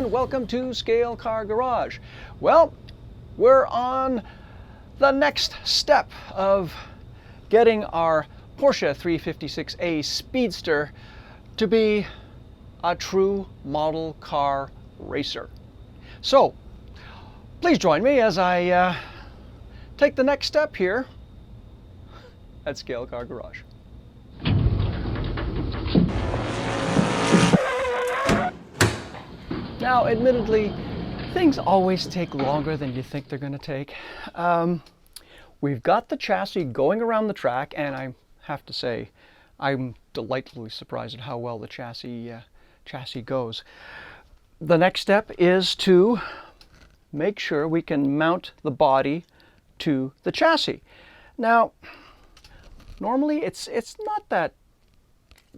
and welcome to Scale Car Garage. Well, we're on the next step of getting our Porsche 356A Speedster to be a true model car racer. So, please join me as I take the next step here at Scale Car Garage. Now, admittedly, things always take longer than you think they're going to take. We've got the chassis going around the track, and I have to say, I'm delightfully surprised at how well the chassis goes. The next step is to make sure we can mount the body to the chassis. Now, normally it's not that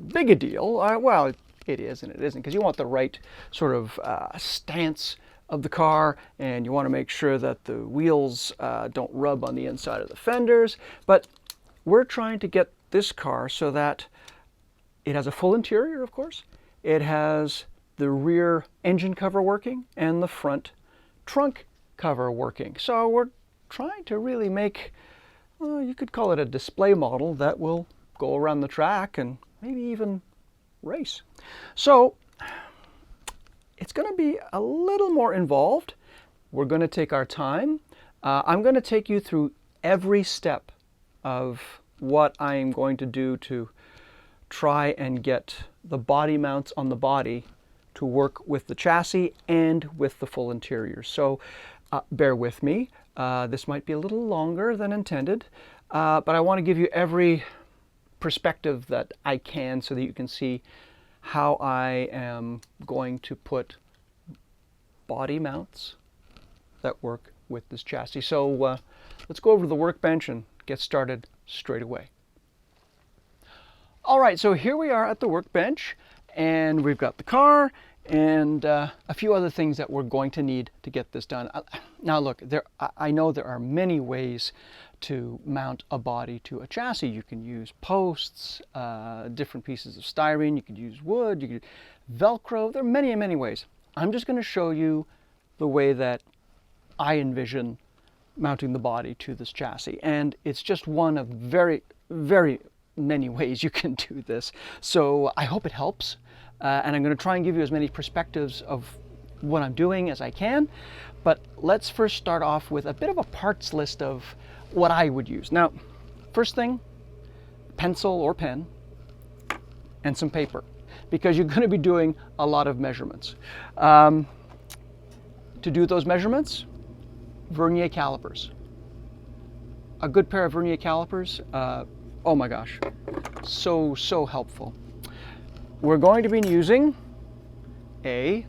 big a deal. Well, it is and it isn't, because you want the right sort of stance of the car, and you want to make sure that the wheels don't rub on the inside of the fenders. But we're trying to get this car so that it has a full interior, of course. It has the rear engine cover working and the front trunk cover working. So we're trying to really make, well, you could call it a display model that will go around the track and maybe even race. So it's going to be a little more involved. We're going to take our time. I'm going to take you through every step of what I'm going to do to try and get the body mounts on the body to work with the chassis and with the full interior. So bear with me. This might be a little longer than intended, but I want to give you every perspective that I can so that you can see how I am going to put body mounts that work with this chassis. So let's go over to the workbench and get started straight away. All right, so here we are at the workbench, and we've got the car and a few other things that we're going to need to get this done. Now look, I know there are many ways to mount a body to a chassis. You can use posts, different pieces of styrene, you could use wood, you could Velcro. There are many, many ways. I'm just going to show you the way that I envision mounting the body to this chassis. And it's just one of very, very many ways you can do this. So I hope it helps. And I'm going to try and give you as many perspectives of what I'm doing as I can. But let's first start off with a bit of a parts list of what I would use. Now, first thing, pencil or pen and some paper, because you're going to be doing a lot of measurements. To do those measurements, vernier calipers. A good pair of vernier calipers, oh my gosh, so helpful. We're going to be using a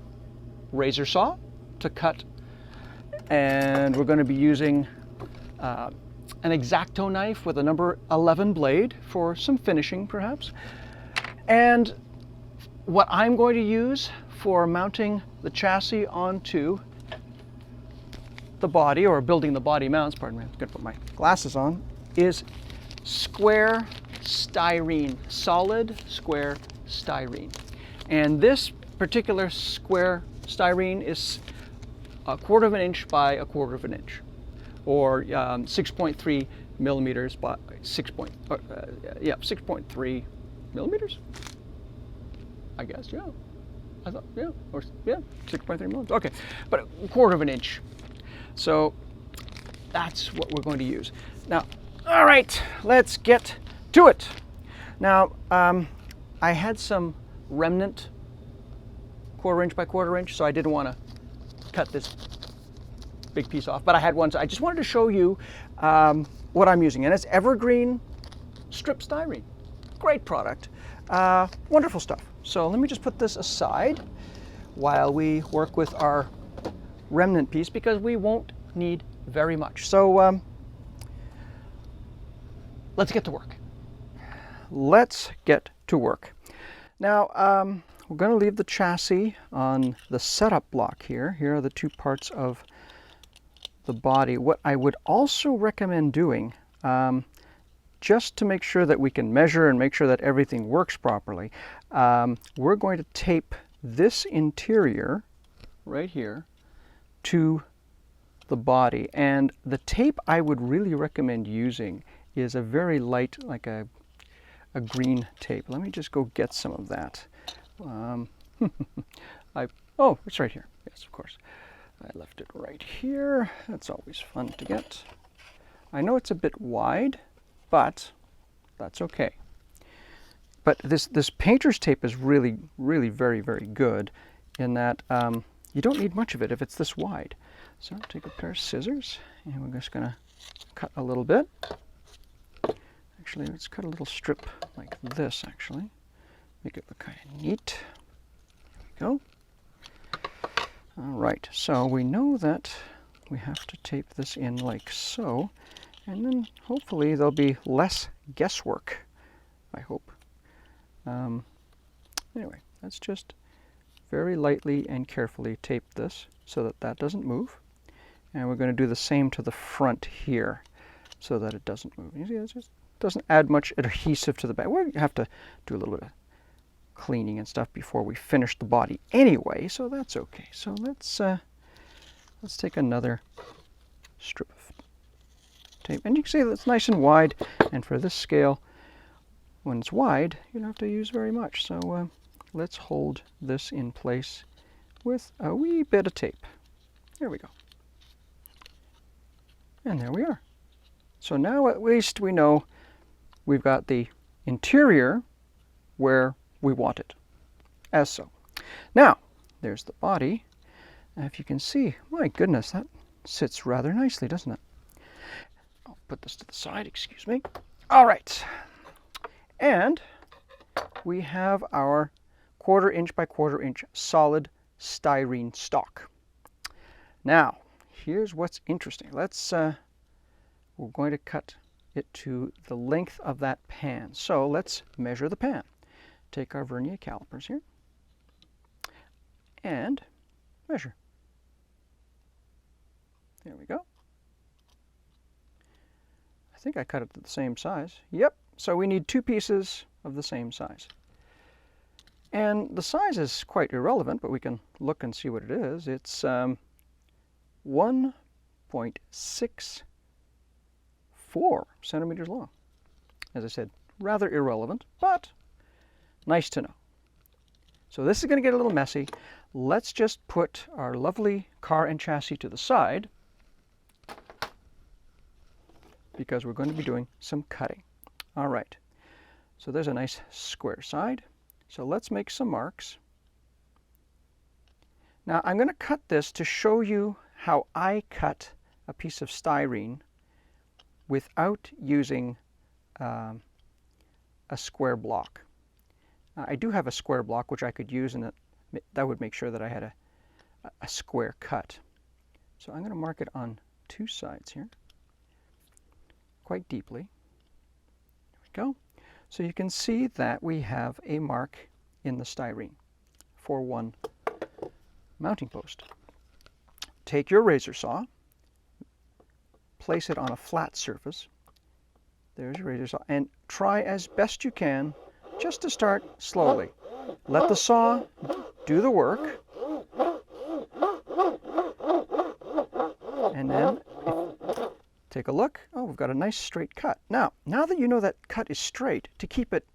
razor saw to cut, and we're going to be using an X-Acto knife with a number 11 blade for some finishing, perhaps. And what I'm going to use for mounting the chassis onto the body, or building the body mounts, pardon me, I'm going to put my glasses on, is square styrene, solid square styrene. And this particular square styrene is 1/4 inch by 1/4 inch, or 6.3 millimeters by 6.3 millimeters, I guess. Yeah, I thought, yeah, or yeah, 6.3 millimeters. Okay, but 1/4 inch. So that's what we're going to use. Now, all right, let's get to it. Now, I had some remnant 1/4 inch by 1/4 inch, so I didn't want to cut this big piece off, but I had one, so I just wanted to show you what I'm using. And it's evergreen strip styrene. Great product, wonderful stuff. So let me just put this aside while we work with our remnant piece, because we won't need very much. So let's get to work. Let's get to work. Now, we're going to leave the chassis on the setup block here. Here are the two parts of the body. What I would also recommend doing, just to make sure that we can measure and make sure that everything works properly, we're going to tape this interior right here to the body. And the tape I would really recommend using is a very light, like a green tape. Let me just go get some of that. Oh, it's right here. Yes, of course. I left it right here. That's always fun to get. I know it's a bit wide, but that's okay. But this painter's tape is really, really very, very good in that you don't need much of it if it's this wide. So take a pair of scissors, and we're just going to cut a little bit. Actually, let's cut a little strip like this, actually. Make it look kind of neat. There we go. All right, so we know that we have to tape this in like so, and then hopefully there'll be less guesswork, I hope. Anyway, let's just very lightly and carefully tape this so that that doesn't move. And we're going to do the same to the front here so that it doesn't move. You see, it just doesn't add much adhesive to the back. We have to do a little bit of cleaning and stuff before we finish the body anyway, so that's okay. So let's take another strip of tape. And you can see that it's nice and wide, and for this scale, when it's wide, you don't have to use very much. So let's hold this in place with a wee bit of tape. There we go. And there we are. So now at least we know we've got the interior where we want it, as so. Now, there's the body. And if you can see, my goodness, that sits rather nicely, doesn't it? I'll put this to the side, excuse me. All right. And we have our 1/4 inch by 1/4 inch solid styrene stock. Now, here's what's interesting. We're going to cut it to the length of that pan. So let's measure the pan. Take our vernier calipers here and measure. There we go. I think I cut it to the same size. Yep, so we need 2 pieces of the same size. And the size is quite irrelevant, but we can look and see what it is. It's 1.64 centimeters long. As I said, rather irrelevant, but nice to know. So this is going to get a little messy. Let's just put our lovely car and chassis to the side because we're going to be doing some cutting. All right, so there's a nice square side. So let's make some marks. Now I'm going to cut this to show you how I cut a piece of styrene without using a square block. I do have a square block which I could use, and that would make sure that I had a square cut. So I'm going to mark it on 2 sides here, quite deeply. There we go. So you can see that we have a mark in the styrene for 1 mounting post. Take your razor saw, place it on a flat surface. There's your razor saw, and try as best you can just to start slowly. Let the saw do the work, and then take a look. Oh, we've got a nice straight cut. Now that you know that cut is straight, to keep it,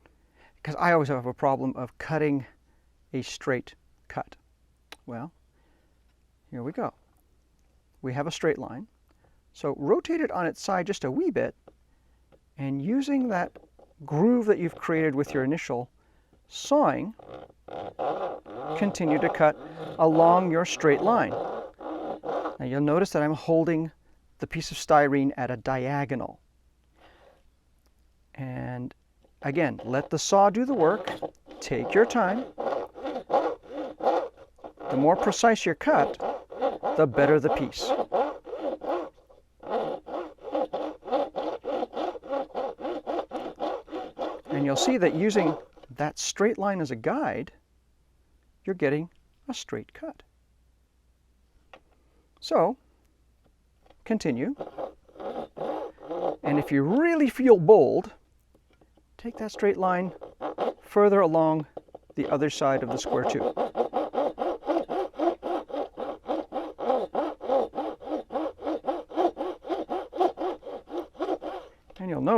because I always have a problem of cutting a straight cut. Well, here we go. We have a straight line. So rotate it on its side just a wee bit, and using that groove that you've created with your initial sawing, continue to cut along your straight line. Now you'll notice that I'm holding the piece of styrene at a diagonal. And again, let the saw do the work. Take your time. The more precise your cut, the better the piece. And you'll see that using that straight line as a guide, you're getting a straight cut. So, continue. And if you really feel bold, take that straight line further along the other side of the square too.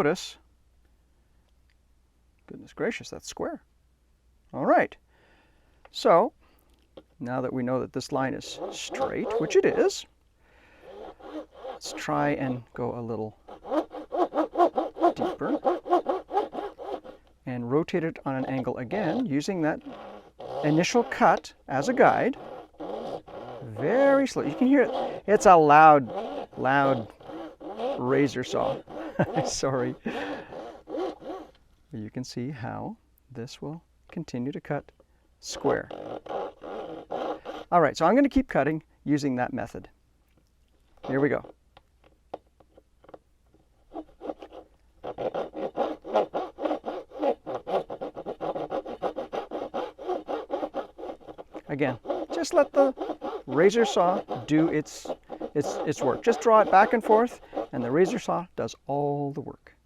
notice, goodness gracious, that's square. All right. So now that we know that this line is straight, which it is, let's try and go a little deeper and rotate it on an angle again using that initial cut as a guide. Very slow. You can hear it. It's a loud razor saw. Sorry. You can see how this will continue to cut square. All right, so I'm going to keep cutting using that method. Here we go. Again, just let the razor saw do its work. Just draw it back and forth, and the razor saw does all the work.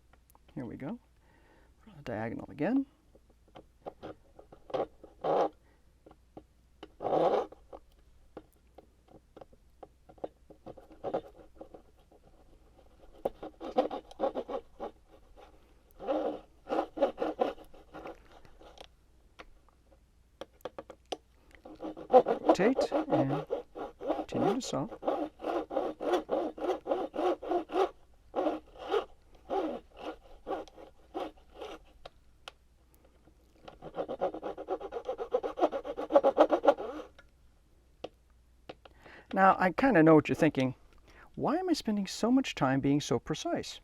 Here we go. Diagonal again. Rotate and continue to saw. Now, I kind of know what you're thinking. Why am I spending so much time being so precise?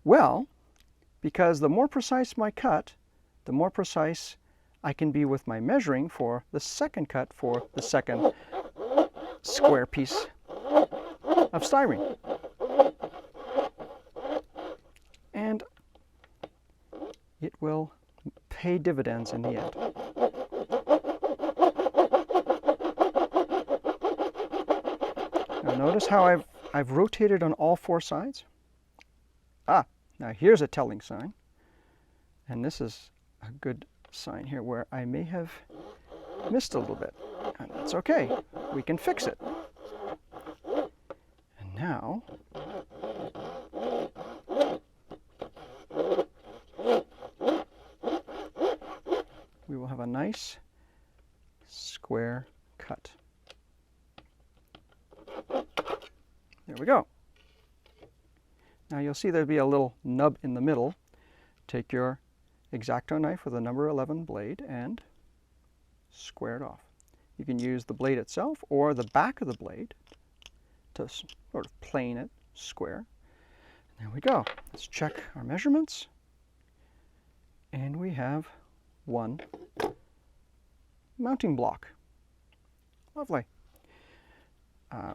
Well, because the more precise my cut, the more precise I can be with my measuring for the second cut for the second square piece of styrene. And it will pay dividends in the end. Now notice how I've rotated on all four sides. Ah, now here's a telling sign. And this is a good sign here where I may have missed a little bit. And that's okay. We can fix it. And now we will have a nice square cut. There we go. Now you'll see there'll be a little nub in the middle. Take your X-Acto knife with a number 11 blade and square it off. You can use the blade itself or the back of the blade to sort of plane it square. There we go. Let's check our measurements. And we have one mounting block. Lovely.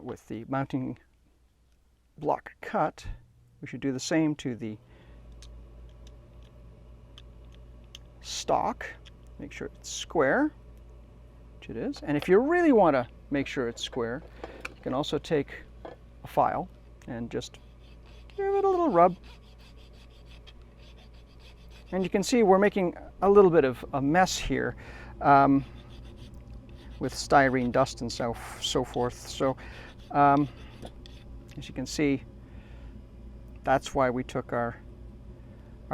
With the mounting block cut, we should do the same to the stock. Make sure it's square, which it is. And if you really want to make sure it's square, you can also take a file and just give it a little rub. And you can see we're making a little bit of a mess here with styrene dust and so forth. So as you can see, that's why we took our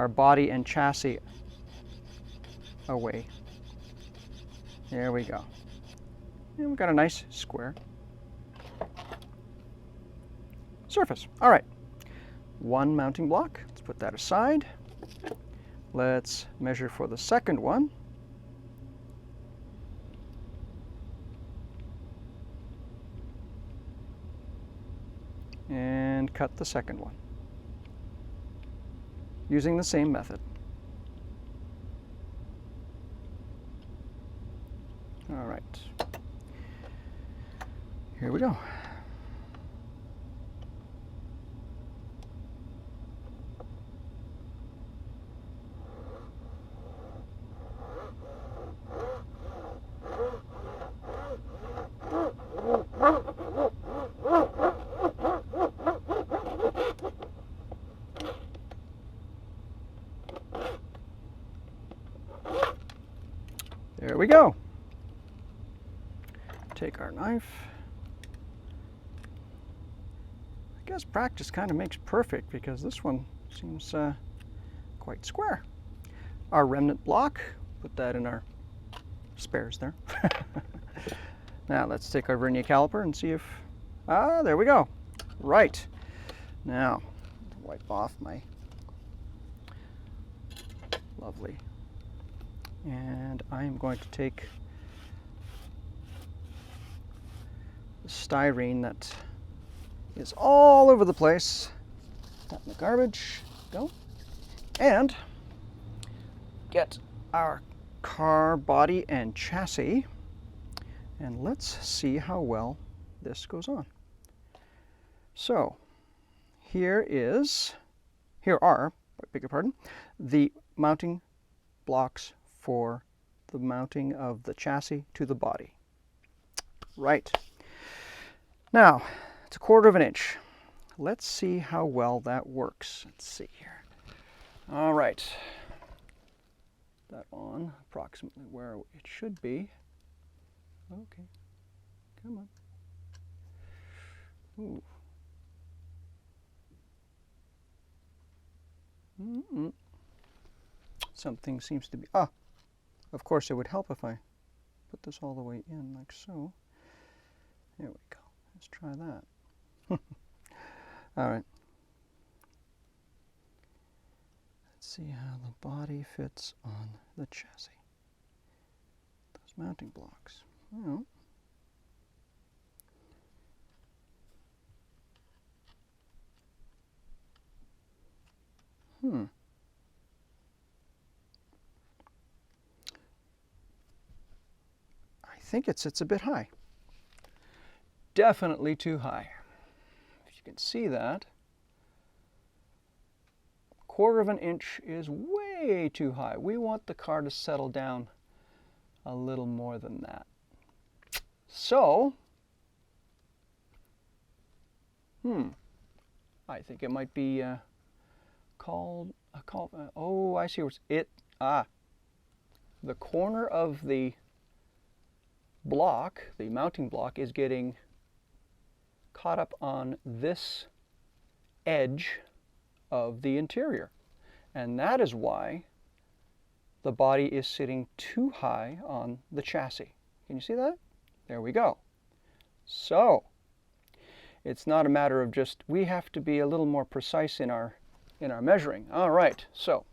body and chassis away. There we go. And we've got a nice square surface. All right, one mounting block. Let's put that aside. Let's measure for the second one. And cut the second one using the same method. All right, here we go. There we go. Take our knife. I guess practice kind of makes perfect because this one seems quite square. Our remnant block, put that in our spares there. Now let's take our vernier caliper and see if, there we go. Right. Now, wipe off my lovely, and I am going to take the styrene that is all over the place, that in the garbage, go, and get our car body and chassis, and let's see how well this goes on. So here are, beg your pardon, the mounting blocks for the mounting of the chassis to the body. Right. Now, it's 1/4 of an inch. Let's see how well that works. Let's see here. All right. That on approximately where it should be. Okay. Come on. Ooh. Something seems to be, of course it would help if I put this all the way in like so. There we go. Let's try that. All right. Let's see how the body fits on the chassis. Those mounting blocks. Well, I think it sits a bit high. Definitely too high. If you can see that, 1/4 of an inch is way too high. We want the car to settle down a little more than that. So, I think it might be oh, I see where the corner of the block, the mounting block, is getting caught up on this edge of the interior. And that is why the body is sitting too high on the chassis. Can you see that? There we go. So, it's not a matter of just, we have to be a little more precise in our measuring. All right, so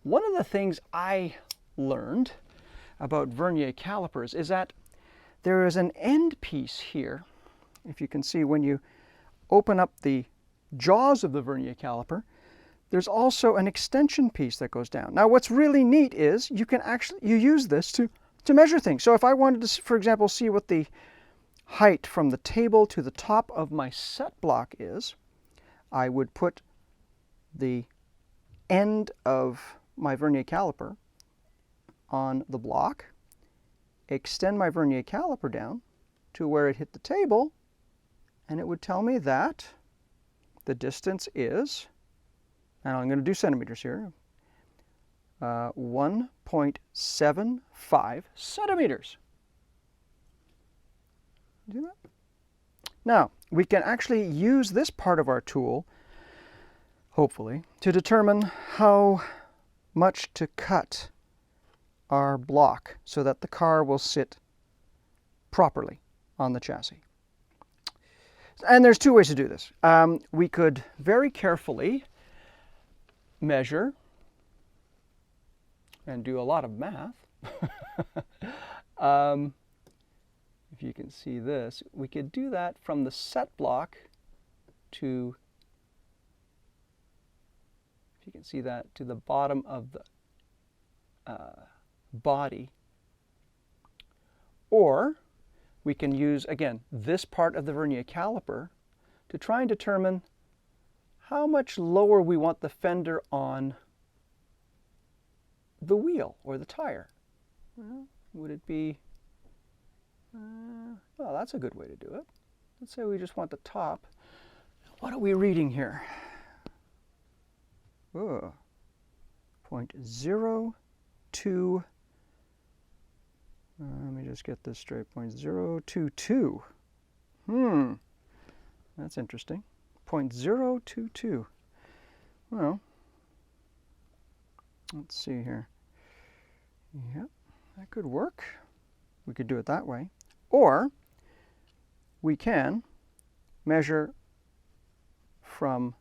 one of the things I learned about vernier calipers is that there is an end piece here. If you can see, when you open up the jaws of the vernier caliper, there's also an extension piece that goes down. Now what's really neat is you use this to measure things. So if I wanted to, for example, see what the height from the table to the top of my set block is, I would put the end of my vernier caliper on the block, extend my vernier caliper down to where it hit the table, and it would tell me that the distance is, and I'm going to do centimeters here, 1.75 centimeters. Do that? Now, we can actually use this part of our tool, hopefully, to determine how much to cut our block so that the car will sit properly on the chassis. And there's 2 ways to do this. We could very carefully measure and do a lot of math. If you can see this, we could do that from the set block to, if you can see that, to the bottom of the body. Or we can use, again, this part of the vernier caliper to try and determine how much lower we want the fender on the wheel or the tire. Well, would it be, well, that's a good way to do it. Let's say we just want the top. What are we reading here? 0.02. Let me just get this straight. 0.022. That's interesting. 0.022. Well, Let's see here. Yep, that could work. We could do it that way. Or we can measure from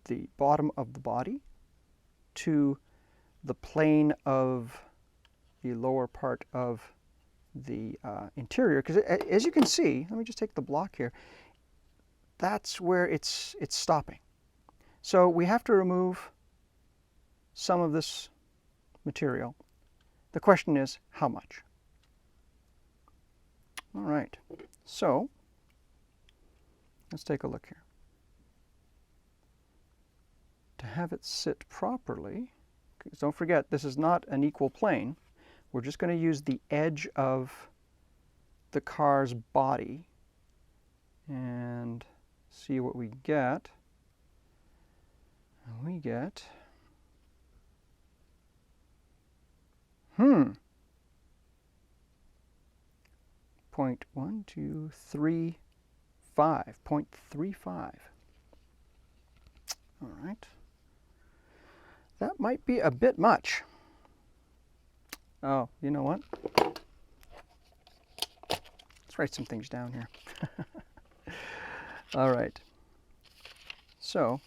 the bottom of the body to the plane of the lower part of the interior, because as you can see, let me just take the block here, that's where it's stopping. So we have to remove some of this material. The question is, how much? All right, so let's take a look here. To have it sit properly, because don't forget, this is not an equal plane. We're just going to use the edge of the car's body and see what we get. We get 0.1235, 0.35. All right. That might be a bit much. Oh, you know what? Let's write some things down here. All right. So,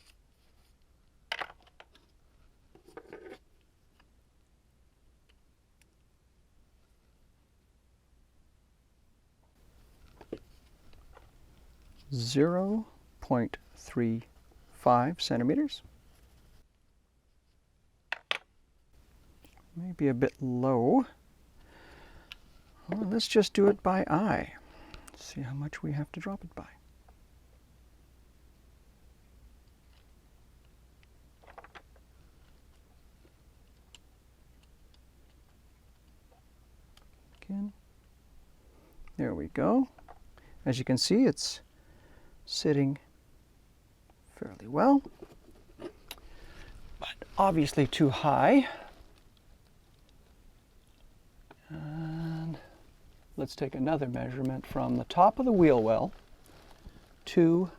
.35 centimeters. Maybe a bit low. Well, let's just do it by eye. See how much we have to drop it by. Again. There we go. As you can see, it's sitting fairly well, but obviously too high. And let's take another measurement from the top of the wheel well to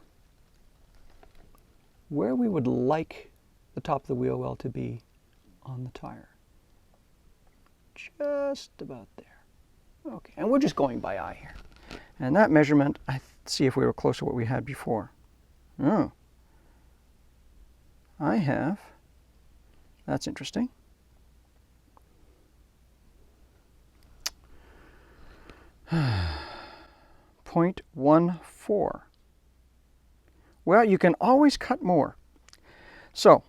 where we would like the top of the wheel well to be on the tire. Just about there. Okay, and we're just going by eye here. And that measurement, see if we were close to what we had before. Oh, I have, that's interesting. .14. Well, you can always cut more. So,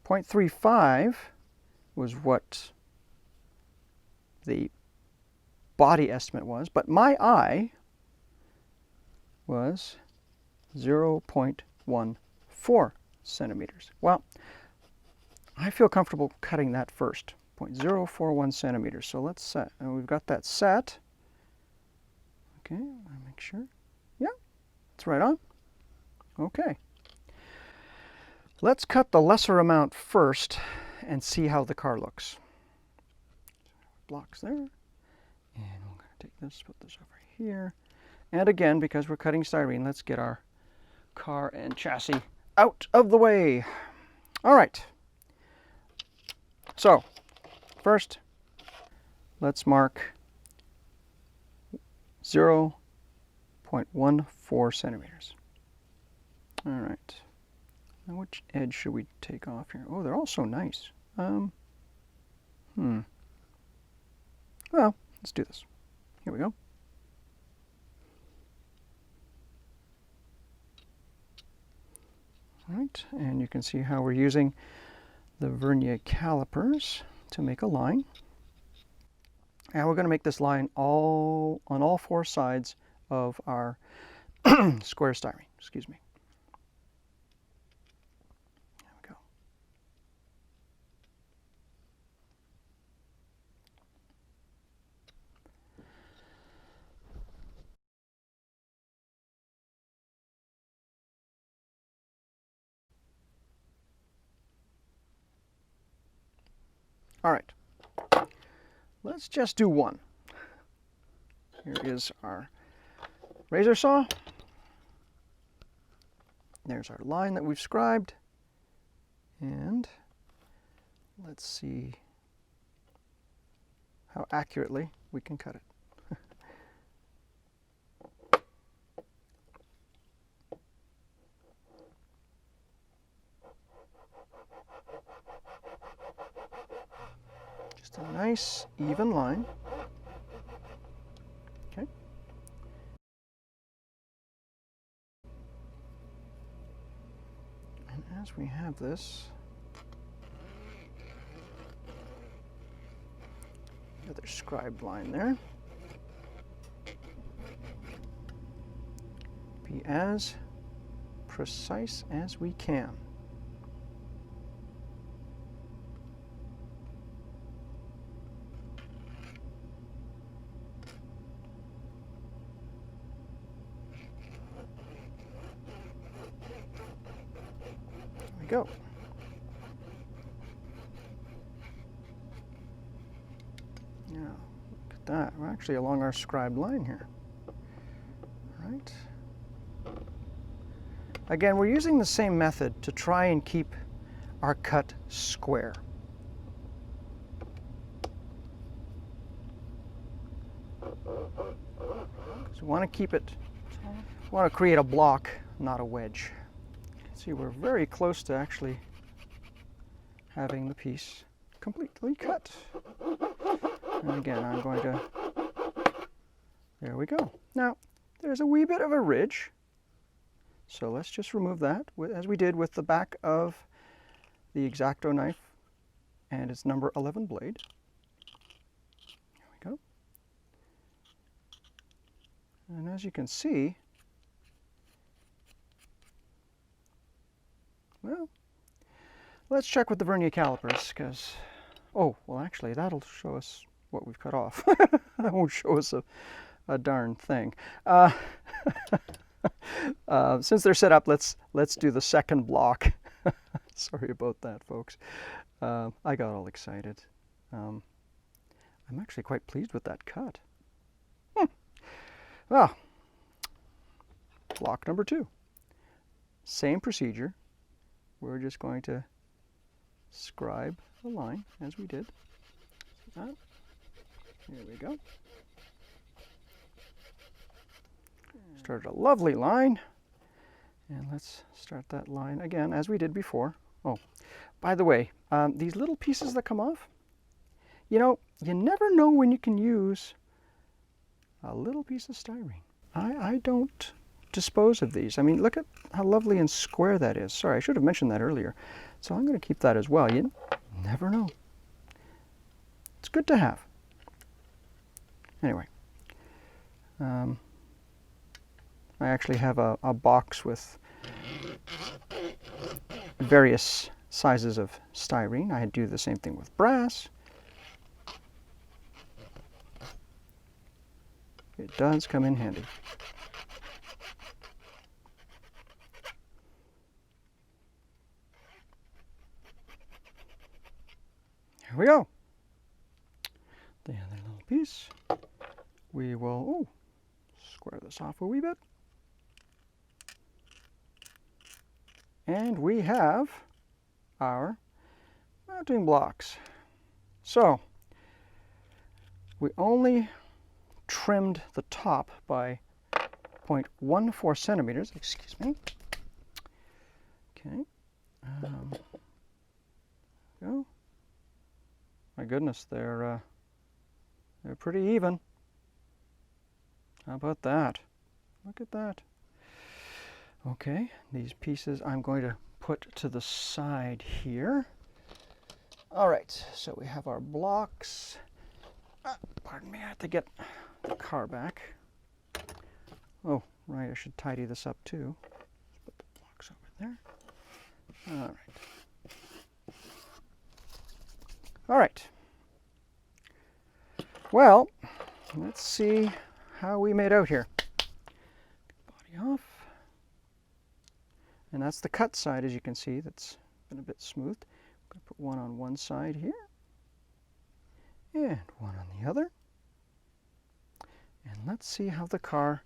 0.35 was what the body estimate was, but my eye was 0.14 centimeters. Well, I feel comfortable cutting that first, 0.041 centimeters. So let's set, and we've got that set. Okay, I'll make sure. Yeah, it's right on. Okay. Let's cut the lesser amount first and see how the car looks. Blocks there. And we're going to take this, put this over here. And again, because we're cutting styrene, let's get our car and chassis out of the way. All right. So, first, let's mark 0.14 centimeters. All right. Now, which edge should we take off here? Oh, they're all so nice. Well, let's do this. Here we go. All right, and you can see how we're using the vernier calipers to make a line. And we're going to make this line on all four sides of our square styrene. Excuse me. There we go. All right. Let's just do one. Here is our razor saw. There's our line that we've scribed. And let's see how accurately we can cut it. Just a nice even line. Okay. And as we have this, another scribed line there. Be as precise as we can. There we go. Now, look at that. We're actually along our scribed line here. All right. Again, we're using the same method to try and keep our cut square. So we want to keep it, we want to create a block, not a wedge. See, we're very close to actually having the piece completely cut. And again, I'm going to, there we go. Now, there's a wee bit of a ridge. So let's just remove that, as we did with the back of the X-Acto knife and its number 11 blade. There we go. And as you can see, well, let's check with the vernier calipers, because, oh, well actually that'll show us what we've cut off. That won't show us a darn thing. Since they're set up, let's do the second block. Sorry about that, folks. I got all excited. I'm actually quite pleased with that cut. Well, block number 2. Same procedure. We're just going to scribe the line as we did. There we go. Started a lovely line, and let's start that line again as we did before. Oh, by the way, these little pieces that come off, you know, you never know when you can use a little piece of styrene. I don't dispose of these. I mean, look at how lovely and square that is. Sorry, I should have mentioned that earlier. So I'm going to keep that as well. You never know. It's good to have. Anyway. I actually have a box with various sizes of styrene. I do the same thing with brass. It does come in handy. Here we go. The other little piece. We will square this off a wee bit. And we have our mounting blocks. So we only trimmed the top by 0.14 centimeters. Excuse me. Okay. Go. My goodness, they're pretty even. How about that? Look at that. Okay, these pieces I'm going to put to the side here. All right, so we have our blocks. Pardon me, I have to get the car back. Oh, right, I should tidy this up too. Let's put the blocks over there. All right. All right. Well, let's see how we made out here. Body off. And that's the cut side, as you can see, that's been a bit smooth. I'm going to put one on one side here, and one on the other. And let's see how the car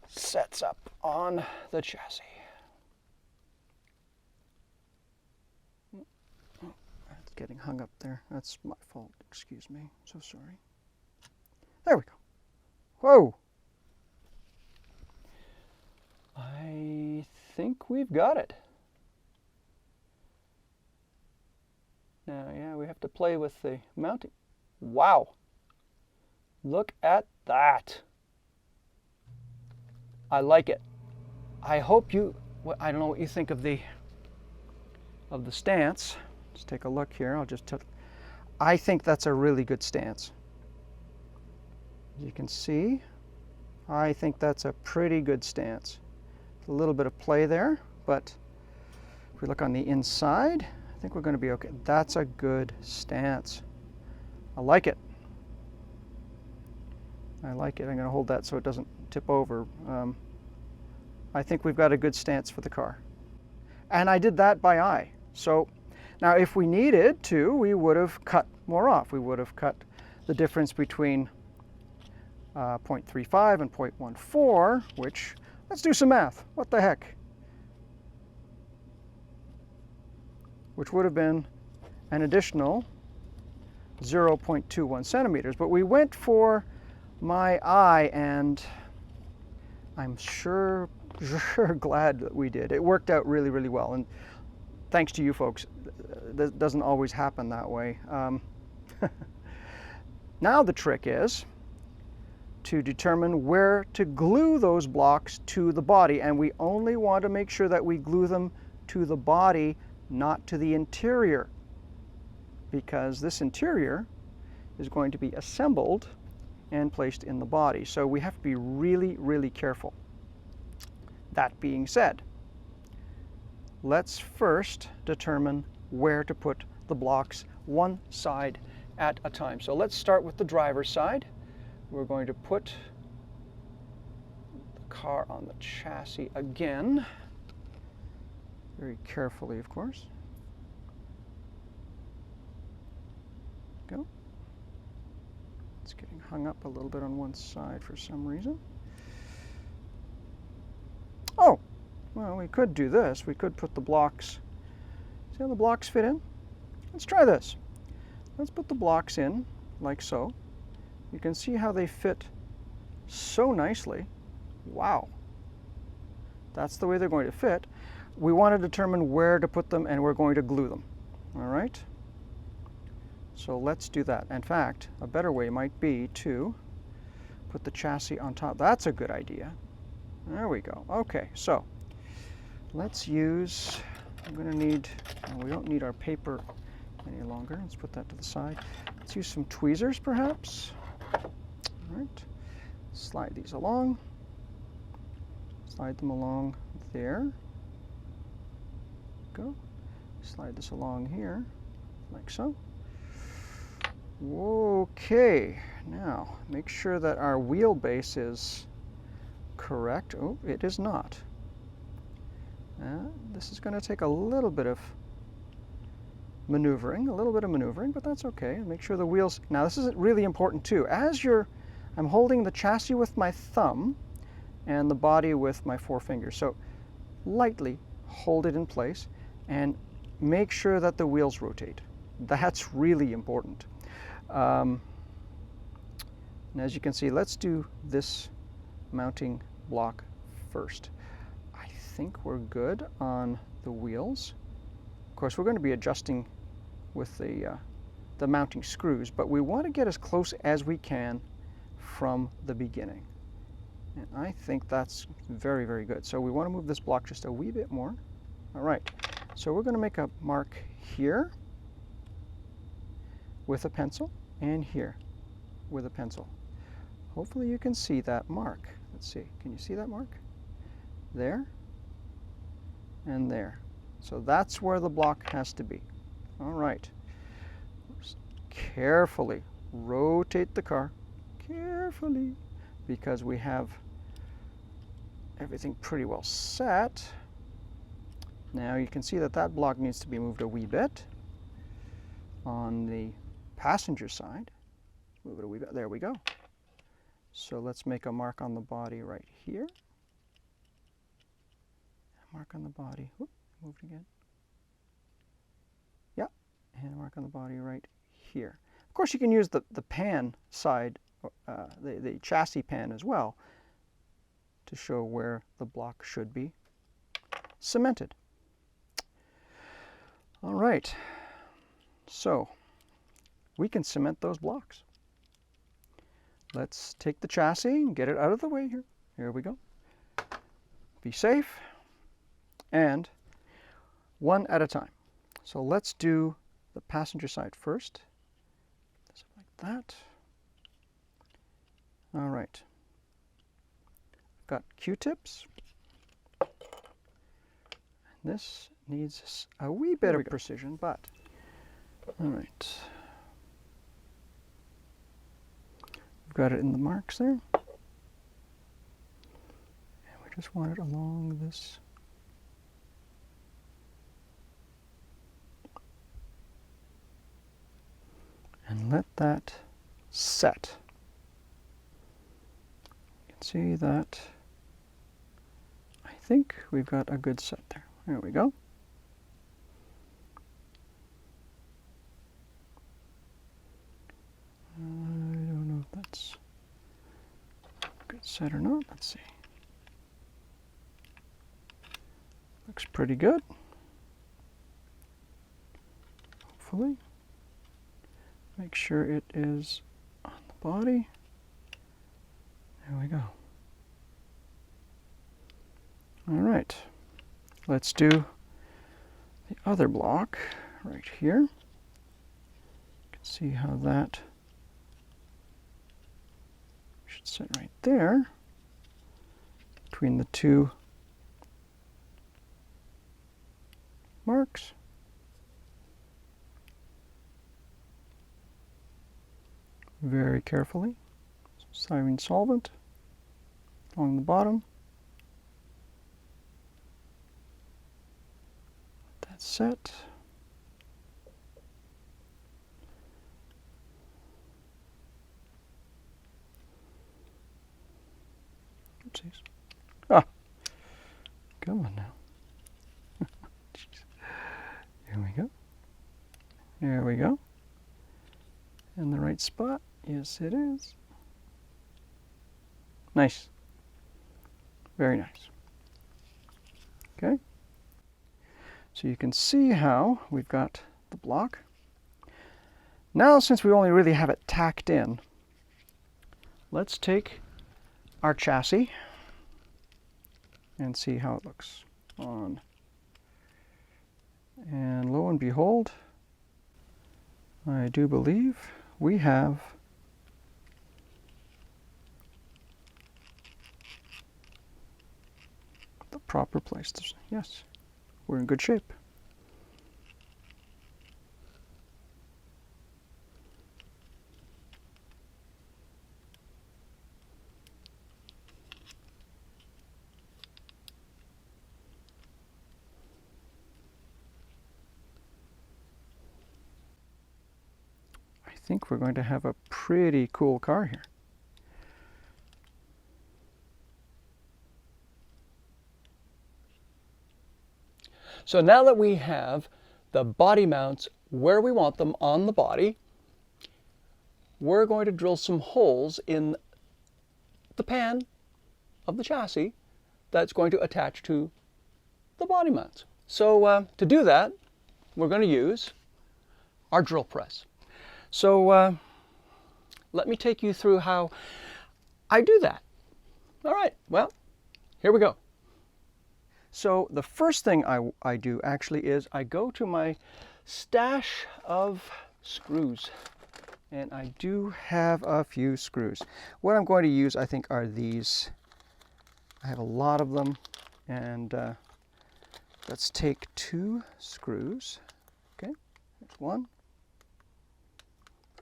sets up on the chassis. getting hung up there. That's my fault. Excuse me. So sorry. There we go. Whoa! I think we've got it. Now, yeah, we have to play with the mounting. Wow! Look at that. I like it. I hope you, I don't know what you think of the stance. Let's take a look here. I think that's a really good stance. As you can see, I think that's a pretty good stance. A little bit of play there, but if we look on the inside, I think we're going to be okay. That's a good stance. I like it. I like it. I'm going to hold that so it doesn't tip over. I think we've got a good stance for the car. And I did that by eye. So now if we needed to, we would have cut more off. We would have cut the difference between 0.35 and 0.14, which, let's do some math. What the heck? Which would have been an additional 0.21 centimeters. But we went for my eye, and I'm sure glad that we did. It worked out really, really well. And thanks to you folks. That doesn't always happen that way. Now the trick is to determine where to glue those blocks to the body, and we only want to make sure that we glue them to the body, not to the interior, because this interior is going to be assembled and placed in the body. So we have to be really, really careful. That being said, let's first determine where to put the blocks one side at a time. So let's start with the driver's side. We're going to put the car on the chassis again, very carefully, of course. Go. It's getting hung up a little bit on one side for some reason. Oh, well, we could do this. We could put the blocks, see how the blocks fit in? Let's try this. Let's put the blocks in like so. You can see how they fit so nicely. Wow. That's the way they're going to fit. We want to determine where to put them, and we're going to glue them. All right? So let's do that. In fact, a better way might be to put the chassis on top. That's a good idea. There we go. Okay, so let's use, I'm going to need, we don't need our paper any longer. Let's put that to the side. Let's use some tweezers perhaps. All right, slide these along. Slide them along there. Go. Slide this along here, like so. Okay, now make sure that our wheelbase is correct. Oh, it is not. This is going to take a little bit of maneuvering, but that's okay. Make sure the wheels, now this is really important too. I'm holding the chassis with my thumb and the body with my forefingers. So lightly hold it in place and make sure that the wheels rotate. That's really important. And as you can see, let's do this mounting block first. I think we're good on the wheels. Of course, we're going to be adjusting with the mounting screws, but we want to get as close as we can from the beginning. And I think that's very, very good. So we want to move this block just a wee bit more. All right, so we're going to make a mark here with a pencil and here with a pencil. Hopefully you can see that mark. Let's see, can you see that mark? There and there. So that's where the block has to be. All right. Just carefully rotate the car, carefully, because we have everything pretty well set. Now you can see that that block needs to be moved a wee bit on the passenger side. Move it a wee bit. There we go. So let's make a mark on the body right here. Mark on the body. Whoop, move it again. Yeah, and a mark mark on the body right here. Of course, you can use the pan side, the chassis pan as well, to show where the block should be cemented. All right, so we can cement those blocks. Let's take the chassis and get it out of the way here. Here we go. Be safe, and one at a time. So let's do the passenger side first. Like that. All right. I've got Q-tips. This needs a wee bit of precision, but all right. We've got it in the marks there. And we just want it along this. And let that set. You can see that I think we've got a good set there. There we go. I don't know if that's a good set or not. Let's see. Looks pretty good. Hopefully. Make sure it is on the body. There we go. All right. Let's do the other block right here. You can see how that should sit right there between the two marks. Very carefully. Styrene solvent along the bottom. Let that set. Oopsies. Ah, come on now. Here we go. There we go. In the right spot. Yes, it is. Nice. Very nice. Okay. So you can see how we've got the block. Now, since we only really have it tacked in, let's take our chassis and see how it looks on. And lo and behold, I do believe we have the proper place. Yes, we're in good shape. I think we're going to have a pretty cool car here. So now that we have the body mounts where we want them on the body, we're going to drill some holes in the pan of the chassis that's going to attach to the body mounts. So to do that, we're going to use our drill press. So let me take you through how I do that. All right, well, here we go. So the first thing I do actually is I go to my stash of screws, and I do have a few screws. What I'm going to use, I think, are these. I have a lot of them, and let's take 2 screws. Okay, there's one.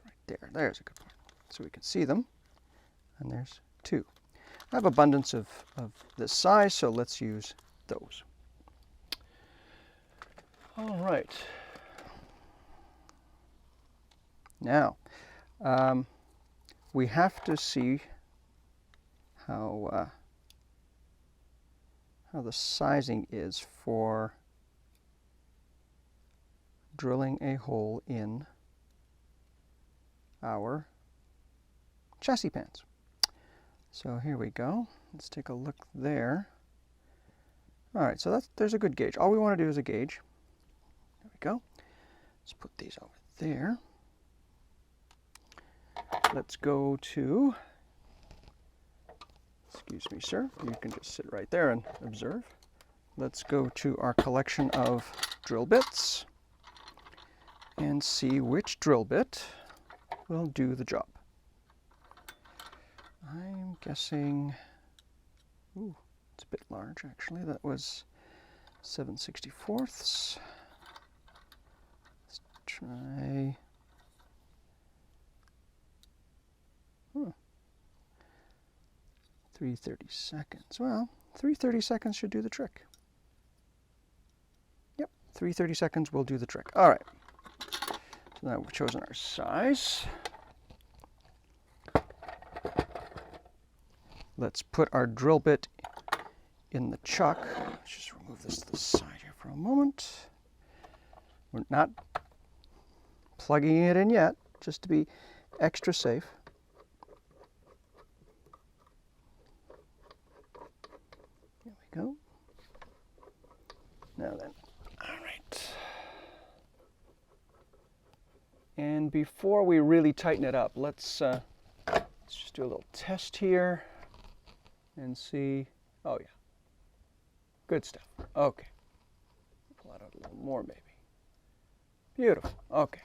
Right there, there's a good part. So we can see them, and there's 2. I have abundance of this size, so let's use those. All right. Now, we have to see how the sizing is for drilling a hole in our chassis pans. So here we go. Let's take a look there. All right, so there's a good gauge. All we want to do is a gauge. There we go. Let's put these over there. Let's go to, excuse me, sir, you can just sit right there and observe. Let's go to our collection of drill bits and see which drill bit will do the job. I'm guessing, ooh, it's a bit large actually. That was 7/64. Let's try, 3/32. Well, 3/32 should do the trick. Yep, 3/32 will do the trick. All right, so now we've chosen our size. Let's put our drill bit in the chuck. Let's just remove this to the side here for a moment. We're not plugging it in yet, just to be extra safe. There we go. Now then, all right. And before we really tighten it up, let's just do a little test here and see. Oh yeah, good stuff. Okay, pull that out a little more maybe. Beautiful. Okay,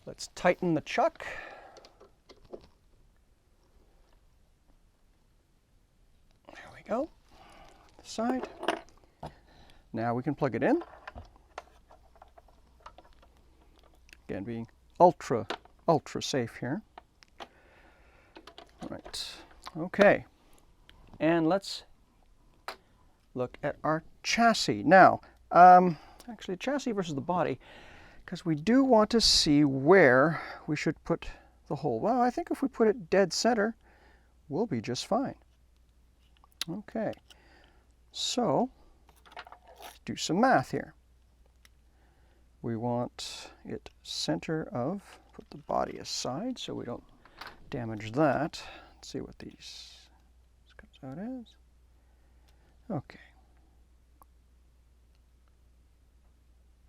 let's tighten the chuck. There we go. The side. Now we can plug it in. Again, being ultra safe here. All right. Okay. And let's look at our chassis. Now, actually chassis versus the body, because we do want to see where we should put the hole. Well, I think if we put it dead center, we'll be just fine. Okay, so let's do some math here. We want it center of, put the body aside so we don't damage that. Let's see what these comes out as. Okay.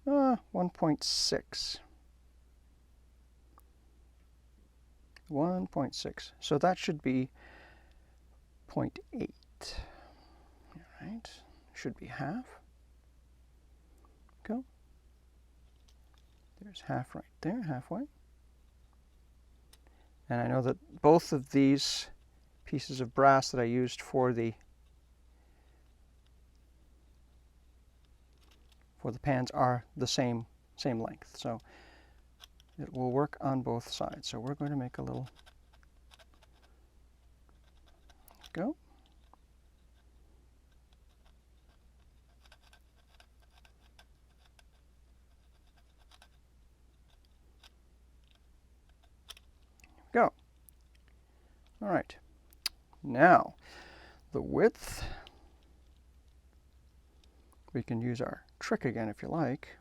1.6. 1.6. So that should be 0.8. All right. Should be half. Go. There's half right there, halfway. And I know that both of these pieces of brass that I used for the pans are the same length, so it will work on both sides. So we're going to make a little go. Go. All right. Now, the width, we can use our trick again if you like.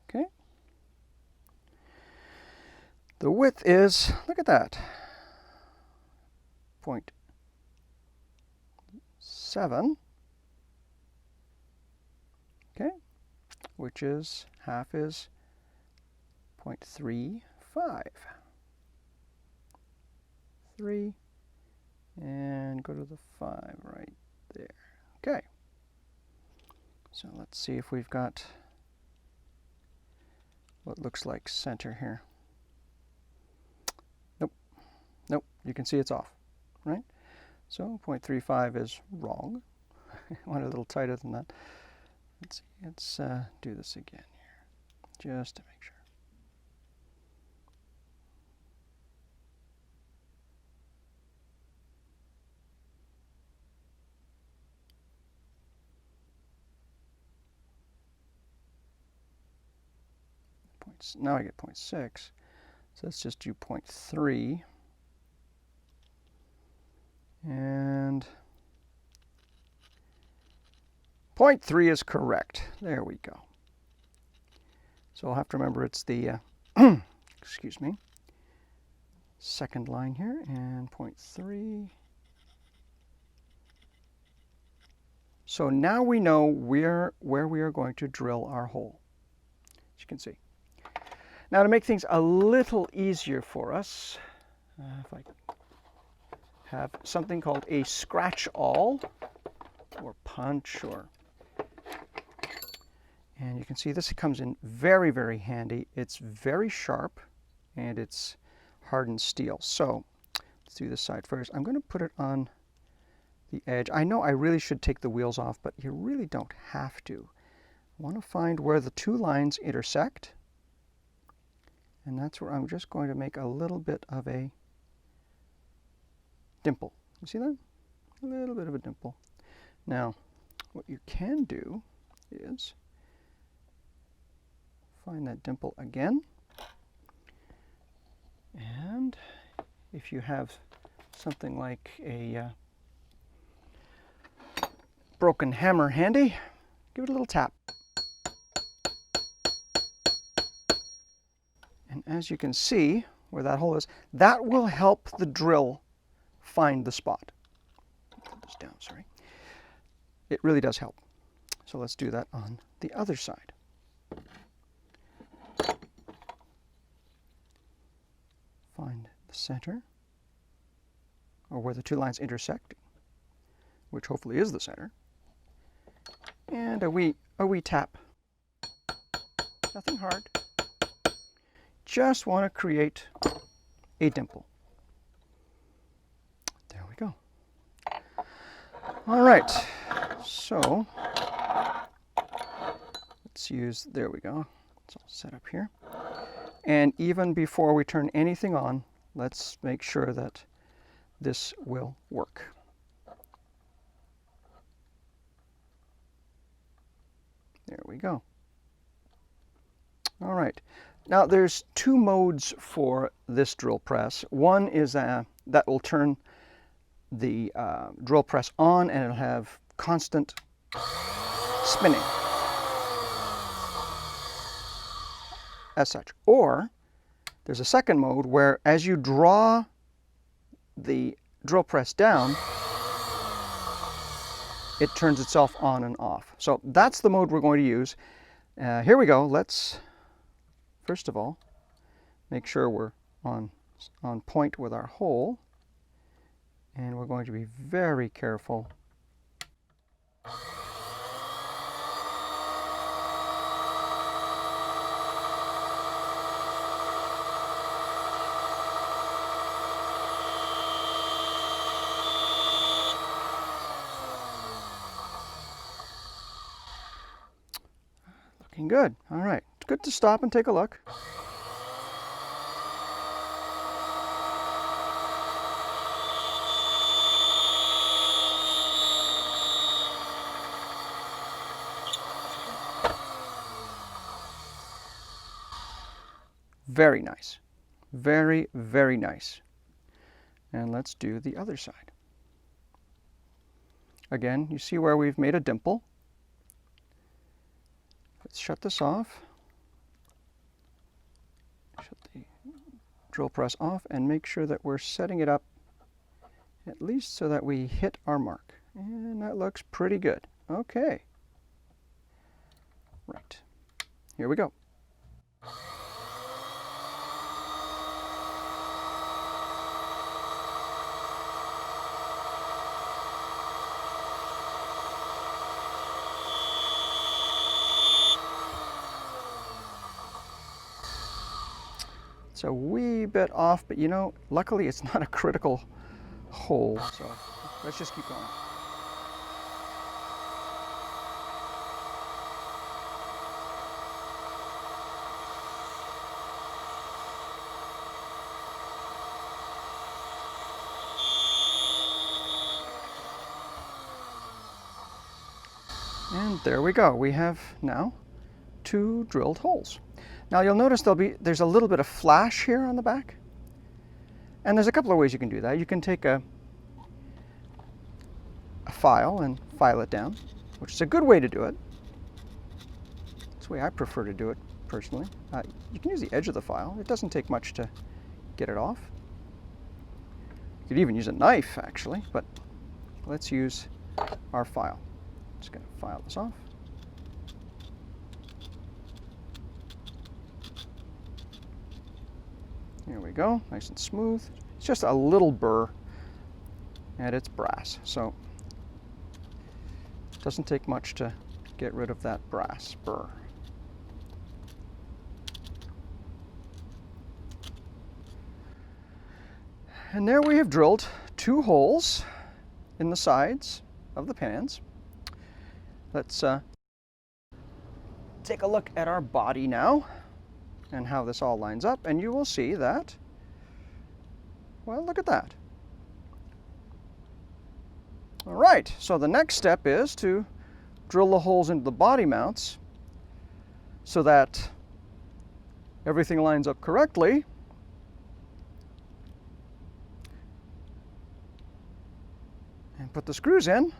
Okay. The width is, look at that, 0.7. Okay, which is half is 0.35. 3, and go to the 5 right there. Okay. So let's see if we've got what looks like center here. Nope. Nope. You can see it's off, right? So 0.35 is wrong. I want it a little tighter than that. Let's see. Let's do this again here, just to make sure. now I get 0.6. So let's just do 0.3. And 0.3 is correct. There we go. So I'll have to remember it's the, excuse me, second line here, and 0.3. So now we know where we are going to drill our hole, as you can see. Now to make things a little easier for us, if I have something called a scratch awl, or punch, and you can see this comes in very, very handy. It's very sharp, and it's hardened steel. So let's do this side first. I'm going to put it on the edge. I know I really should take the wheels off, but you really don't have to. I want to find where the two lines intersect, and that's where I'm just going to make a little bit of a dimple. You see that? A little bit of a dimple. Now, what you can do is find that dimple again, and if you have something like a broken hammer handy, give it a little tap. And as you can see where that hole is, that will help the drill find the spot. Put this down, sorry. It really does help. So let's do that on the other side. Find the center, or where the two lines intersect, which hopefully is the center, and a wee tap. Nothing hard. Just want to create a dimple. There we go. All right, so let's use, there we go. It's all set up here. And even before we turn anything on, let's make sure that this will work. There we go. All right. Now there's two modes for this drill press. One is that will turn the drill press on, and it'll have constant spinning as such. Or there's a second mode where as you draw the drill press down, it turns itself on and off. So that's the mode we're going to use. Here we go. Let's first of all make sure we're on point with our hole, and we're going to be very careful. Looking good. All right. It's good to stop and take a look. Very nice. Very, very nice. And let's do the other side. Again, you see where we've made a dimple. Let's shut this off. Shut the drill press off and make sure that we're setting it up at least so that we hit our mark. And that looks pretty good. Okay. Right. Here we go. It's a wee bit off, but you know, luckily it's not a critical hole, so let's just keep going. And there we go. We have now 2 drilled holes. Now you'll notice there's a little bit of flash here on the back. And there's a couple of ways you can do that. You can take a file and file it down, which is a good way to do it. That's the way I prefer to do it personally. You can use the edge of the file. It doesn't take much to get it off. You could even use a knife actually, but let's use our file. Just going to file this off. Here we go, nice and smooth. It's just a little burr, and it's brass, so it doesn't take much to get rid of that brass burr. And there we have drilled 2 holes in the sides of the pans. Let's take a look at our body now and how this all lines up, and you will see that, well, look at that. All right, so the next step is to drill the holes into the body mounts so that everything lines up correctly. And put the screws in,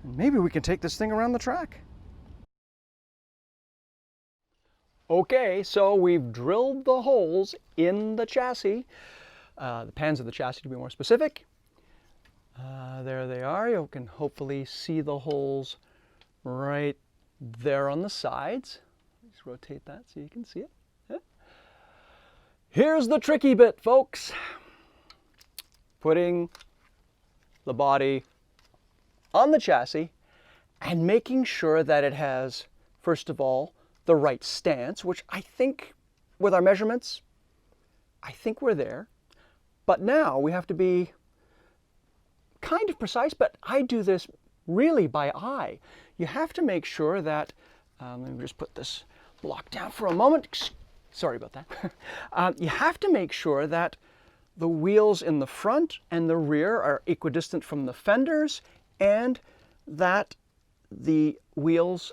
and maybe we can take this thing around the track. Okay, so we've drilled the holes in the chassis, the pans of the chassis to be more specific. There they are. You can hopefully see the holes right there on the sides. Let's rotate that so you can see it. Yeah. Here's the tricky bit, folks. Putting the body on the chassis and making sure that it has, first of all, the right stance, which I think with our measurements, I think we're there. But now we have to be kind of precise, but I do this really by eye. You have to make sure that, let me just put this block down for a moment. Sorry about that. You have to make sure that the wheels in the front and the rear are equidistant from the fenders, and that the wheels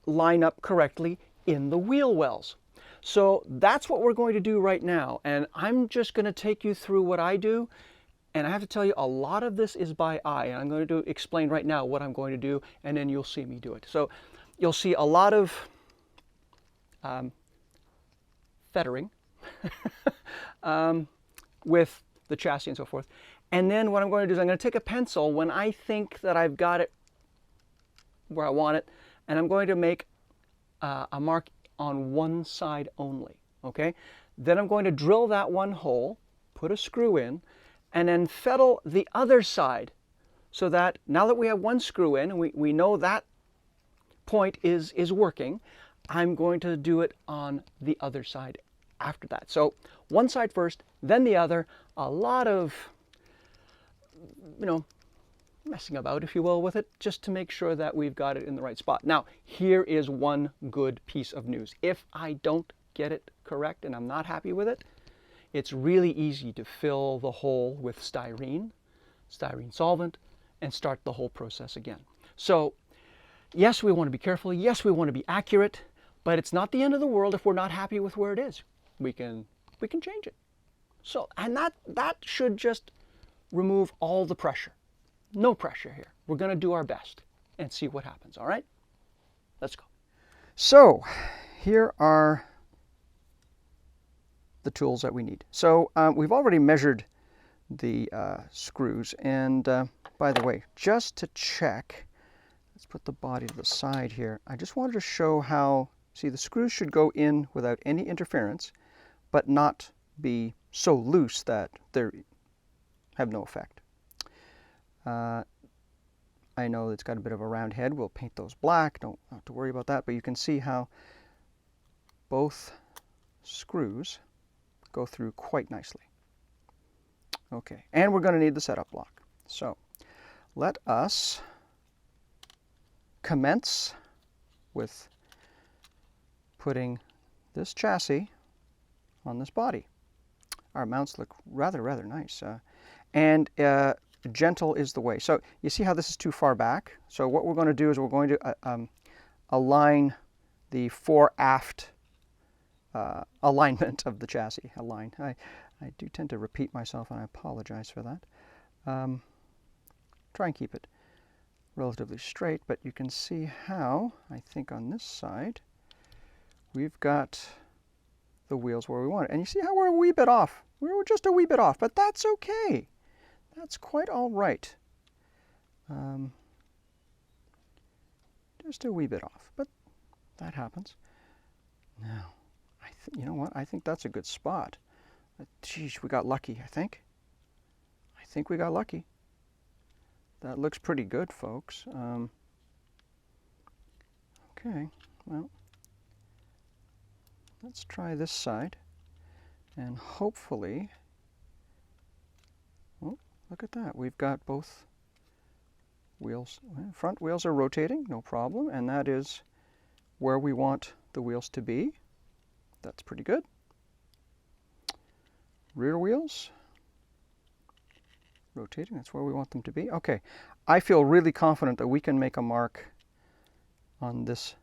line up correctly in the wheel wells. So that's what we're going to do right now, and I'm just going to take you through what I do, and I have to tell you a lot of this is by eye, and I'm going to explain right now what I'm going to do, and then you'll see me do it. So you'll see a lot of fettering with the chassis and so forth. And then what I'm going to do is I'm going to take a pencil when I think that I've got it where I want it, and I'm going to make a mark on one side only, okay? Then I'm going to drill that one hole, put a screw in, and then fettle the other side so that now that we have one screw in and we know that point is working, I'm going to do it on the other side after that. So one side first, then the other. A lot of, messing about, if you will, with it, just to make sure that we've got it in the right spot. Now, here is one good piece of news. If I don't get it correct and I'm not happy with it, it's really easy to fill the hole with styrene solvent, and start the whole process again. So, yes, we want to be careful. Yes, we want to be accurate, but it's not the end of the world if we're not happy with where it is. We can change it. So, and that should just remove all the pressure. No pressure here. We're going to do our best and see what happens, all right? Let's go. So, here are the tools that we need. So, we've already measured the screws, and by the way, just to check, let's put the body to the side here. I just wanted to show how, see, the screws should go in without any interference, but not be so loose that they have no effect. I know it's got a bit of a round head. We'll paint those black. Don't have to worry about that. But you can see how both screws go through quite nicely. Okay, and we're going to need the setup block. So let us commence with putting this chassis on this body. Our mounts look rather nice, and gentle is the way. So you see how this is too far back? So what we're going to do is we're going to align the fore aft alignment of the chassis. I do tend to repeat myself, and I apologize for that. Try and keep it relatively straight, but you can see how, I think on this side, we've got the wheels where we want it. And you see how we're a wee bit off. We were just a wee bit off, but that's okay. That's quite all right. Just a wee bit off, but that happens. Now, you know what? I think that's a good spot. Geez, we got lucky, I think. I think we got lucky. That looks pretty good, folks. Okay, well, let's try this side, and hopefully, oh, look at that. We've got both wheels. Front wheels are rotating, no problem, and that is where we want the wheels to be. That's pretty good. Rear wheels rotating, that's where we want them to be. Okay, I feel really confident that we can make a mark on this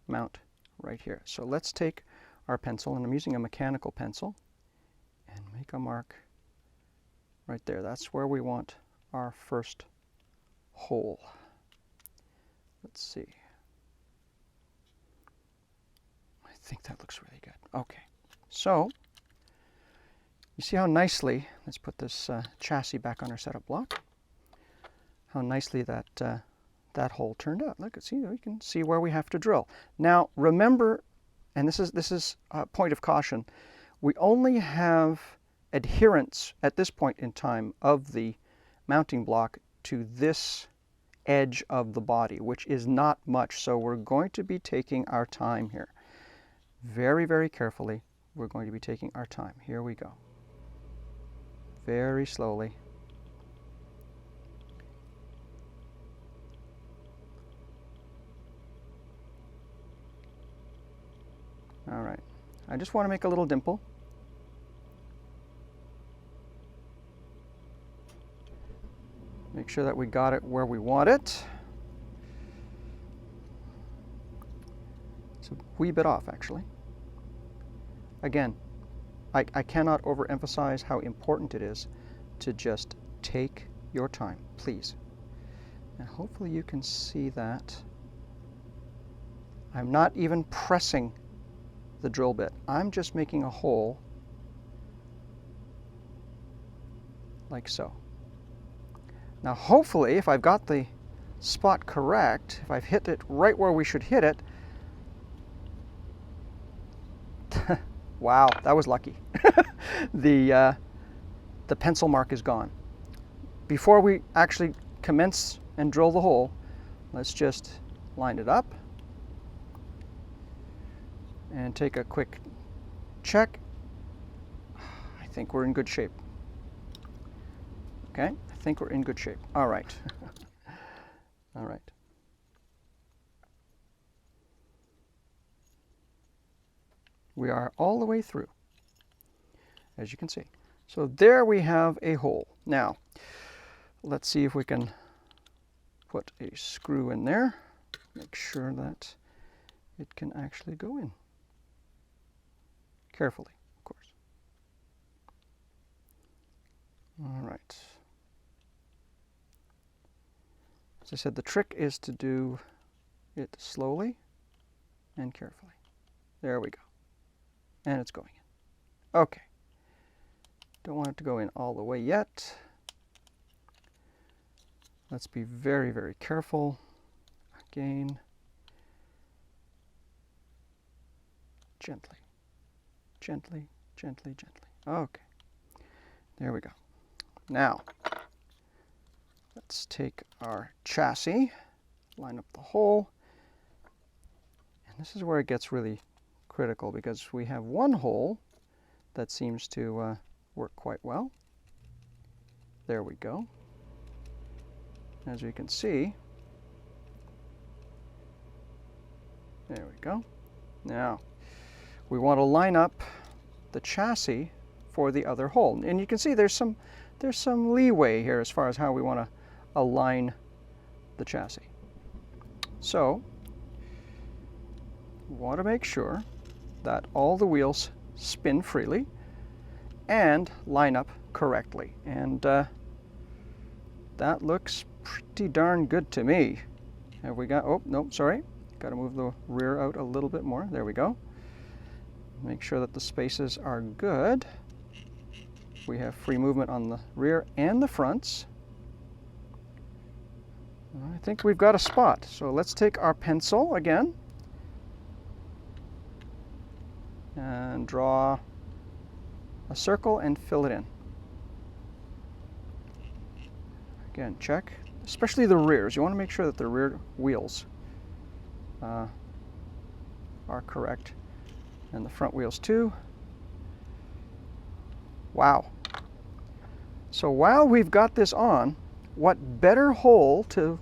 mount right here. So let's take our pencil, and I'm using a mechanical pencil, and make a mark right there. That's where we want our first hole. Let's see. I think that looks really good. Okay, so you see how nicely, let's put this chassis back on our setup block, how nicely that that hole turned out. Look, see, you can see where we have to drill. Now remember, and this is a point of caution, we only have adherence at this point in time of the mounting block to this edge of the body, which is not much, so we're going to be taking our time here. Very, very carefully, we're going to be taking our time. Here we go. Very slowly. All right, I just want to make a little dimple. Make sure that we got it where we want it. It's a wee bit off, actually. Again, I cannot overemphasize how important it is to just take your time, please. And hopefully you can see that. I'm not even pressing the drill bit. I'm just making a hole like so. Now hopefully, if I've got the spot correct, if I've hit it right where we should hit it, wow, that was lucky. The pencil mark is gone. Before we actually commence and drill the hole, let's just line it up and take a quick check. I think we're in good shape. Okay, I think we're in good shape. All right. All right. We are all the way through, as you can see. So there we have a hole. Now, let's see if we can put a screw in there. Make sure that it can actually go in. Carefully, of course. All right. As I said, the trick is to do it slowly and carefully. There we go. And it's going in. Okay. Don't want it to go in all the way yet. Let's be very, very careful. Again. Gently. Gently, gently, gently. Okay. There we go. Now, let's take our chassis, line up the hole. And this is where it gets really critical, because we have one hole that seems to work quite well. There we go. As you can see, there we go. Now, we want to line up the chassis for the other hole. And you can see there's some leeway here as far as how we want to align the chassis. So, we want to make sure that all the wheels spin freely and line up correctly. And that looks pretty darn good to me. Have we got, oh, nope, sorry. Got to move the rear out a little bit more. There we go. Make sure that the spaces are good. We have free movement on the rear and the fronts. I think we've got a spot. So let's take our pencil again and draw a circle and fill it in. Again, check, especially the rears. You want to make sure that the rear wheels are correct, and the front wheels too. Wow. So while we've got this on, what better hole to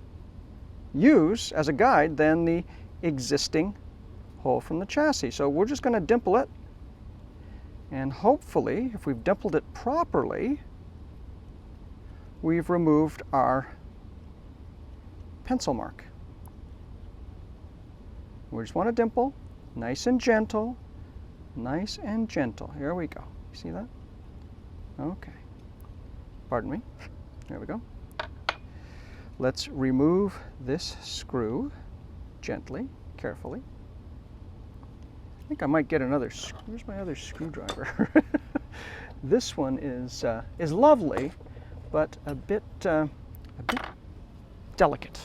use as a guide than the existing hole from the chassis? So we're just going to dimple it, and hopefully, if we've dimpled it properly, we've removed our pencil mark. We just want to dimple, nice and gentle, nice and gentle. Here we go. See that? Okay. Pardon me. There we go. Let's remove this screw gently, carefully. I think I might get another. Where's my other screwdriver? This one is lovely, but a bit delicate.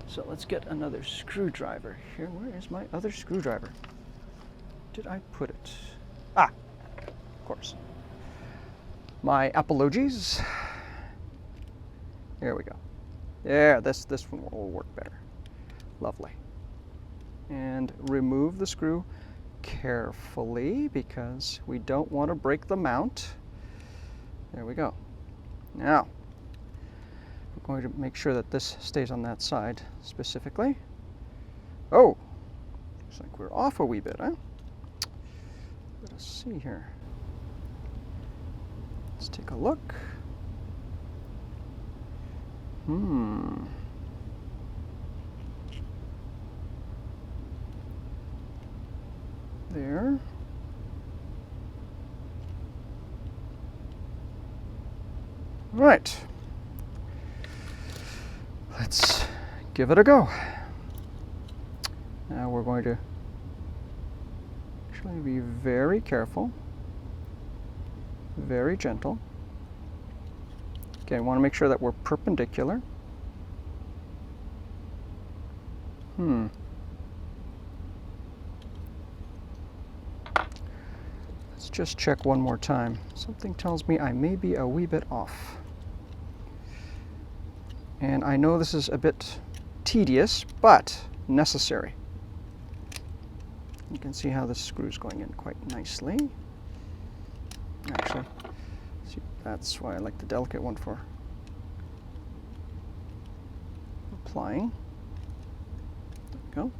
So let's get another screwdriver here. Where is my other screwdriver? Did I put it? Ah, of course. My apologies. There we go. There, this one will work better. Lovely. And remove the screw carefully because we don't want to break the mount. There we go. Now, we're going to make sure that this stays on that side specifically. Oh, looks like we're off a wee bit, huh? Let us see here. Let's take a look. There. Right. Let's give it a go. Now we're going to actually be very careful, very gentle. Okay, I want to make sure that we're perpendicular. Let's just check one more time. Something tells me I may be a wee bit off. And I know this is a bit tedious, but necessary. You can see how this screw is going in quite nicely. Actually, see, that's why I like the delicate one for applying. There we go.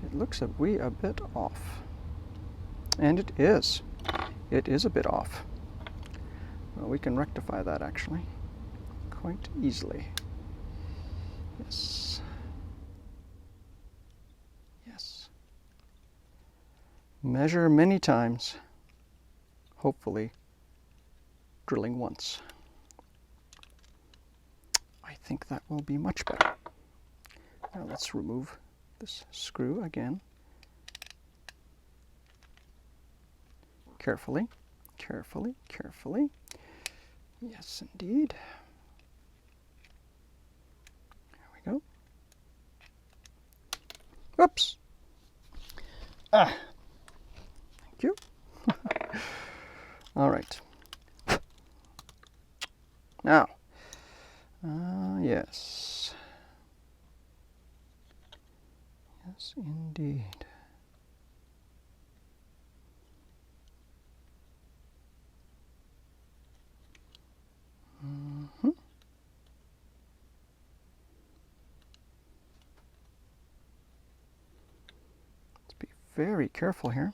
It looks a wee a bit off. And it is. It is a bit off. Well, we can rectify that actually quite easily. Yes. Yes. Measure many times, hopefully drilling once. I think that will be much better. Now let's remove this screw again. Carefully, carefully, carefully. Yes, indeed. There we go. Oops. Ah. Thank you. All right. Now, yes. Yes, indeed. Let's be very careful here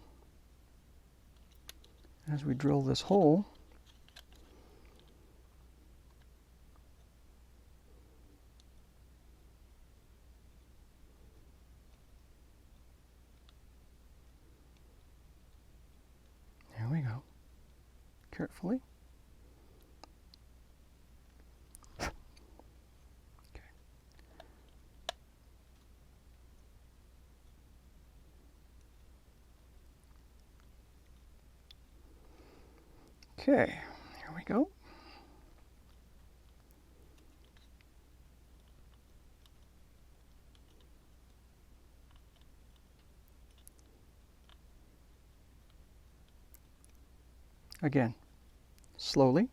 as we drill this hole. carefully. Okay, here we go. Again, slowly.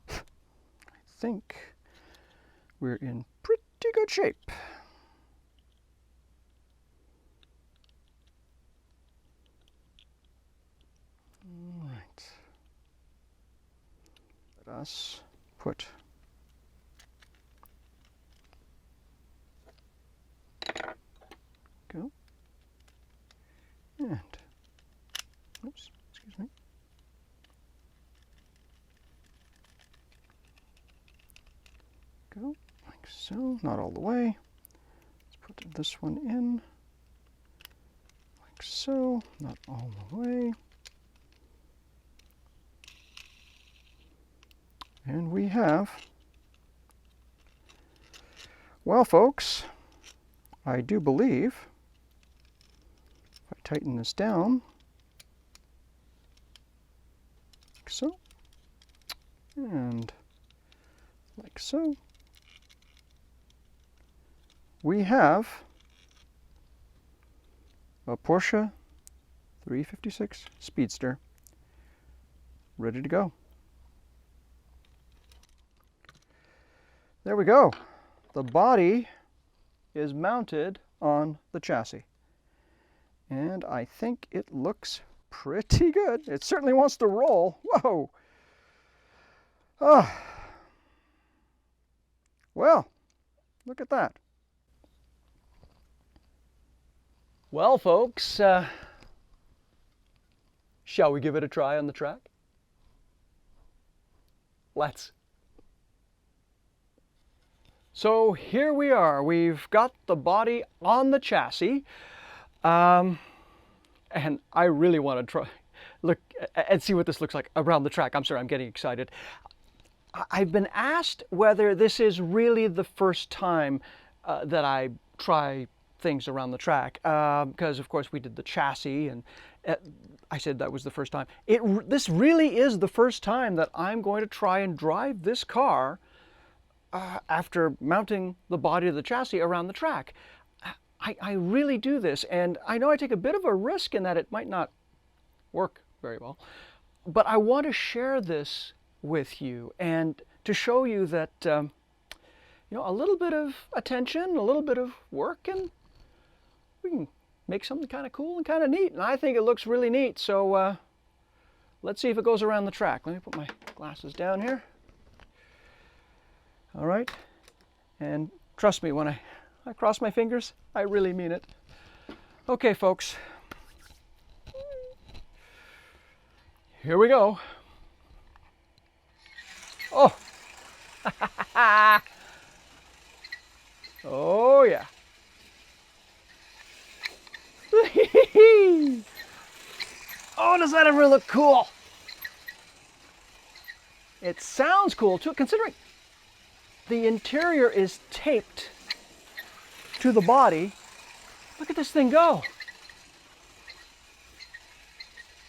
I think we're in pretty good shape. All right. Let us put go and oops, excuse me. Go like so, not all the way. Let's put this one in like so, not all the way. And we have, well folks, I do believe, if I tighten this down, like so, and like so, we have a Porsche 356 Speedster ready to go. There we go. The body is mounted on the chassis. And I think it looks pretty good. It certainly wants to roll. Whoa. Oh. Well, look at that. Well, folks, shall we give it a try on the track? Let's. So here we are. We've got the body on the chassis, and I really want to try, look and see what this looks like around the track. I'm sorry, I'm getting excited. I've been asked whether this is really the first time that I try things around the track, because of course we did the chassis, and I said that was the first time. This really is the first time that I'm going to try and drive this car after mounting the body of the chassis around the track. I really do this, and I know I take a bit of a risk in that it might not work very well, but I want to share this with you and to show you that you know, a little bit of attention, a little bit of work, and we can make something kind of cool and kind of neat. And I think it looks really neat, so let's see if it goes around the track. Let me put my glasses down here. All right, and trust me, when I cross my fingers, I really mean it. Okay, folks, here we go. Oh, oh yeah. Oh, does that ever look cool? It sounds cool too, considering the interior is taped to the body. Look at this thing go.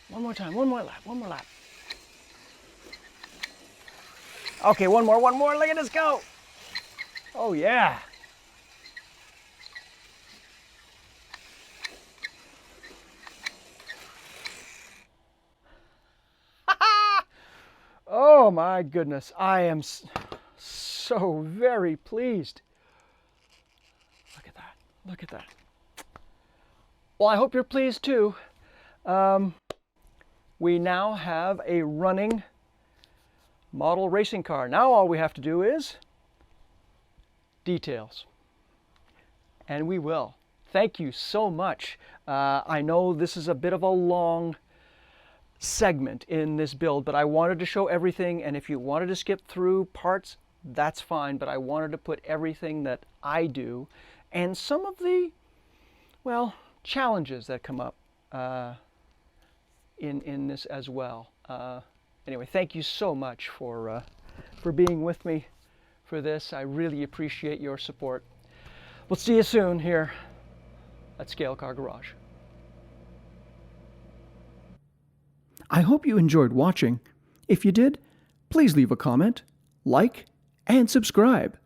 One more time, one more lap, one more lap. Okay, one more, look at this go. Oh yeah. Oh my goodness, I am so very pleased. Look at that, look at that. Well, I hope you're pleased too. We now have a running model racing car. Now all we have to do is details. And we will. Thank you so much. I know this is a bit of a long segment in this build, but I wanted to show everything, and if you wanted to skip through parts, that's fine, but I wanted to put everything that I do and some of the, well, challenges that come up in this as well. Anyway, thank you so much for being with me for this. I really appreciate your support. We'll see you soon here at Scale Car Garage. I hope you enjoyed watching. If you did, please leave a comment, like, and subscribe.